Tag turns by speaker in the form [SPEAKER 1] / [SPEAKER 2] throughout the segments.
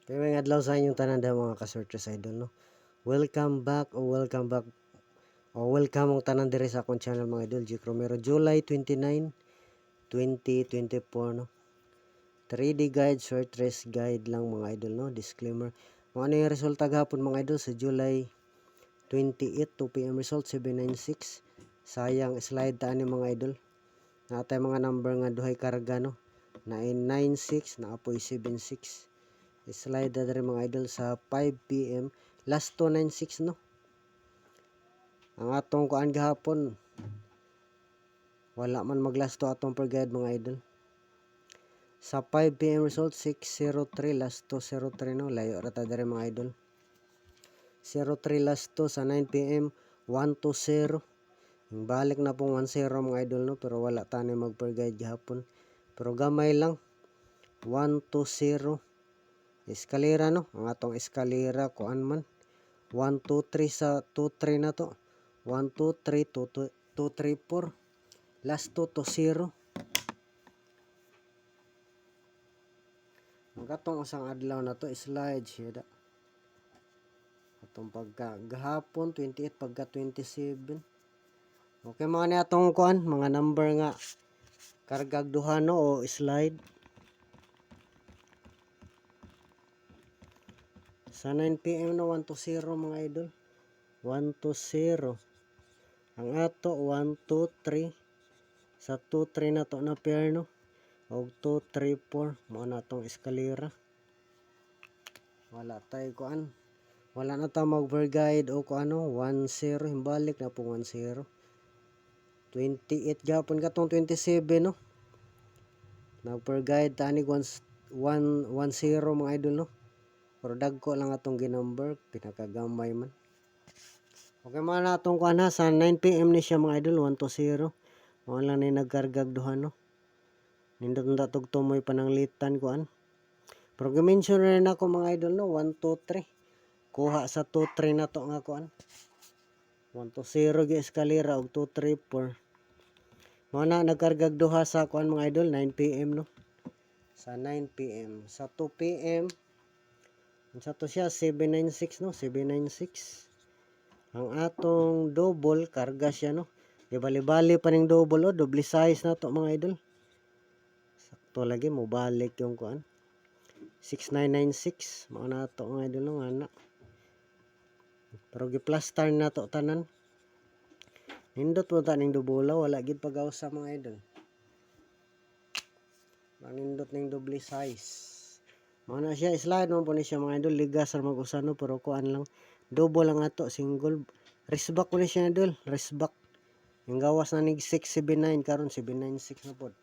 [SPEAKER 1] Kaya may adlaw sa inyong tanan daw mga ka-searchers idol no. Welcome back o welcome ang tanan diri sa akong channel mga idol, G Romero. July 29, 2024 no. 3D guide, short race guide lang mga idol no. Disclaimer. Kung ano yung resulta gahapon mga idol sa July 28 2 PM result 796. Sayang slide taan ni mga idol. Natay mga number nga duhay karga no. 996 na apoy 76. Slide na rin mga idol sa 5 PM last 296 no. Ang atong kuan gahapon wala man maglast to atong per guide mga idol. Sa 5 PM result 603 last 203 no, layo ra ta diri mga idol. 03 last 2 sa 9 PM 120. Yung balik na pong 10 mga idol no, pero wala ta ni mag per guide gahapon. Pero gamay lang 120 eskalera no, ang atong eskalera kuan man 1 2 3 sa 2 3 na to. 1 2 3 2 3 4 last 2 to 0. Ang katong usang adlaw na to slide siya da. Atong pagka gahapon 28 pagka 27. Okay mga ni atong kuan mga number nga kargag duha no o slide. Sa 9 PM no 1 to 0 mga idol. 1 to 0. Ang ato 1 2 3 sa 2 3 na to na pair no. Og 2 3 4 mo na tong eskalera. Wala tay kuan. Wala na ta mag per guide o kuano 1 0 himbalik na po 1 0. 28 gapon katong 27 no. Nag per guide tani 1 0 mga idol no. Pero dagko lang atong ginumber pinakagamay man. Okay mga na atong kuan ha sa 9 PM ni siya mga idol 1 to 0. Mo lang ni nagkargag duha no. Nindot na tugtumoy pananglitan kuan. Pero gi-mention rin ako mga idol no 1 2 3. Kuha sa 2 3 na to nga kuan. 1 to 0 gi eskalera og 2 3 4. Mo na nagkargag duha sa kuan mga idol 9 PM no. Sa 9 PM sa 2 PM sa to siya 796 no 796. Ang atong double karga siya no. Di bali-bali pa ning double o double size na to mga idol. Sakto lagi mo balik yung kuan. 6996 mao na to mga idol no ana. Pero gi-plaster na to tanan. Nindot mo ta ning dubula wala gid pagaw sa mga idol. Manindot ning double size. Mao na siya slide mo po ni siya mga idol ligas ra mag-usano pero kuan lang double lang ato single wristback po ni siya idol wristback. Yung gawas na nig 679 karon 796 na pod.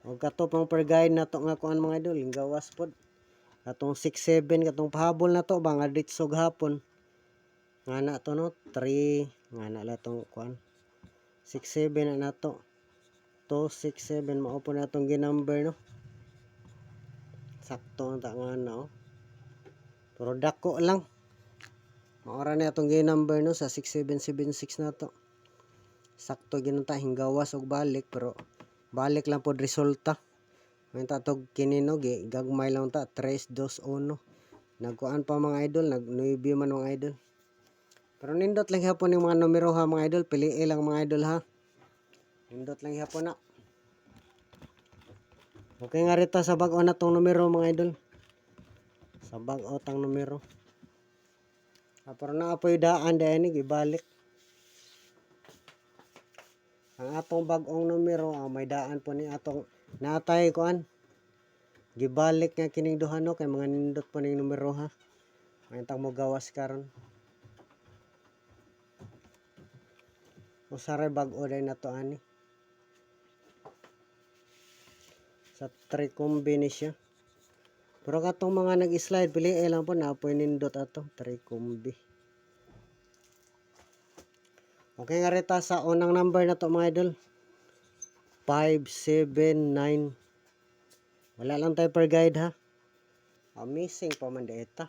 [SPEAKER 1] Og kato pang per guide na to nga kuan mga idol yung gawas pod. Katong 67 katong pahabol na to ba nga ditsog hapon. Nga na to no 3 nga na la tong kuan. 67 na to. 267 mao po na tong ginumber no. Sakto ang ta nga na oh. Pero dako lang. Maora na atong ginumber no sa 6776 na to. Sakto ginunta hinggawas og balik pero balik lang pod resulta. May tatog kini no gagmay lang ta 321. Nagkuan pa mga idol, nag-9 man mga idol. Pero nindot lang hapon yung mga numero ha mga idol, piliin lang mga idol ha. Nindot lang hapon na. Okay nga rita sa bag-o na tong numero mga idol. Sa bag-o tang numero. Pero naapoy daan dahil ni gibalik. Ang atong bag-ong numero may daan po ni atong natay kuan. Gibalik nga kining duha no kay mga nindot po ning numero ha. May tang mo gawas karon. Usaray bag-o day na to ani. Sa 3 kombi ni siya. Pero katong mga nag-slide piliin lang po naapoy nindot ato 3 kombi. Okay nga rita sa unang number na to mga idol. 579. Wala lang tayo per guide ha. Missing pa man deta.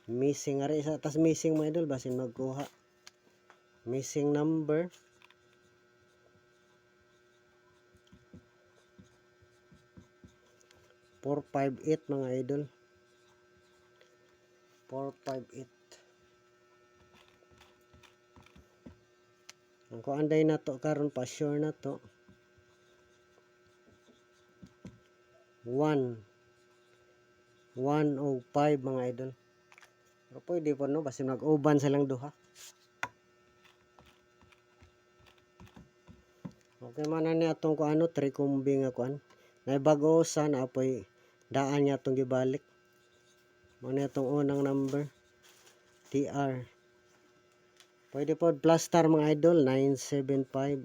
[SPEAKER 1] Missing nga rin sa tas missing mga idol basin magkuha. Missing number. 458 mga idol. 458. Ang kuanday na to karon pa sure na to. 105 mga idol. Pero pwede po no basta nag-uban silang duha. Okay man na ni atong kuano 3 kumbi nga kuan. Naibago sa na apoy daan niya atong gibalik. Mo na itong unang number TR. Pwede po plus star mga idol 975.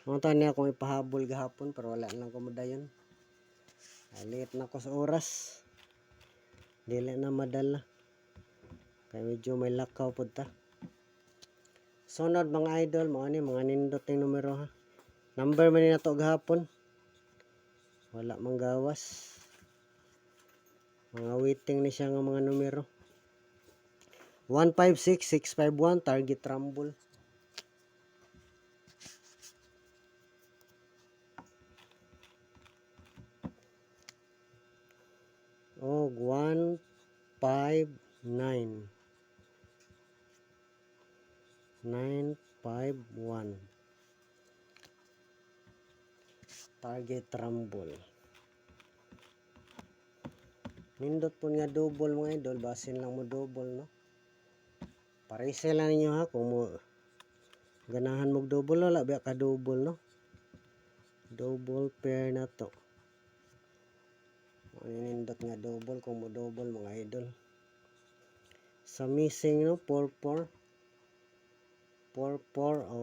[SPEAKER 1] Munta niya akong ipahabol gahapon pero wala lang ko madayon. Late na ko sa oras. Dili na madala. Kaya medyo may lakaw po ta. Sunod mga idol, mga nindot yung numero ha. Number man na to gahapon. Wala mang gawas. Mga waiting ni siya ng mga numero. 156651 target rumble. O 159 951 target rumble. Nindot po nga double mga idol, basin lang mo double no. Parise lang ninyo ha kung mo ganahan mo double wala biya ka double no. Double pair na to. Nindot nga double kung mo double mga idol. Sa missing no 44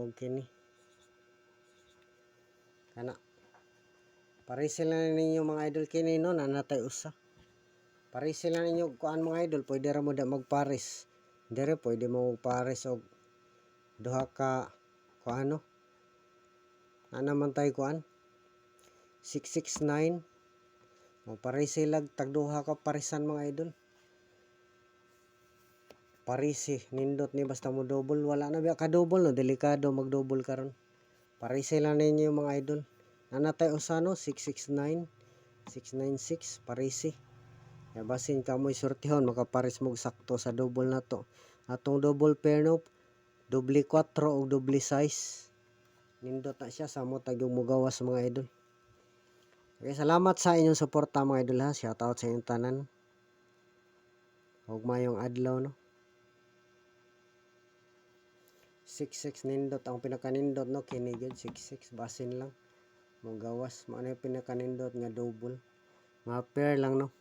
[SPEAKER 1] okay ni. Kana parise lang ninyo mga idol kini no nanatay usa. Parise lang ninyo kuan mga idol, pwede ra mo da magpares. Dire pwede mo pares og duha ka kuano. Ana man tay kuan 669. O parise lag tagduha ka parisan mga idol. Parise nindot ni basta mo double wala na biya ka double no, delikado mag double karon. Parise lang ninyo mga idol. Nanatay usano 669 696 parise. Ya basin ka mo'y sortihon makapares mo sakto sa double na to. Atong double pair no doble 4 o doble size. Nindot na siya sa mo tag yung mugawas mga idol. Okay, salamat sa inyong suporta mga idol ha. Shout out sa inyong tanan. Huwag mayong adlaw no. 66 nindot ang pinakanindot no kini gyud 66 basin lang. Mugawas mo na yung pinakanindot nga double. Mga pair lang no.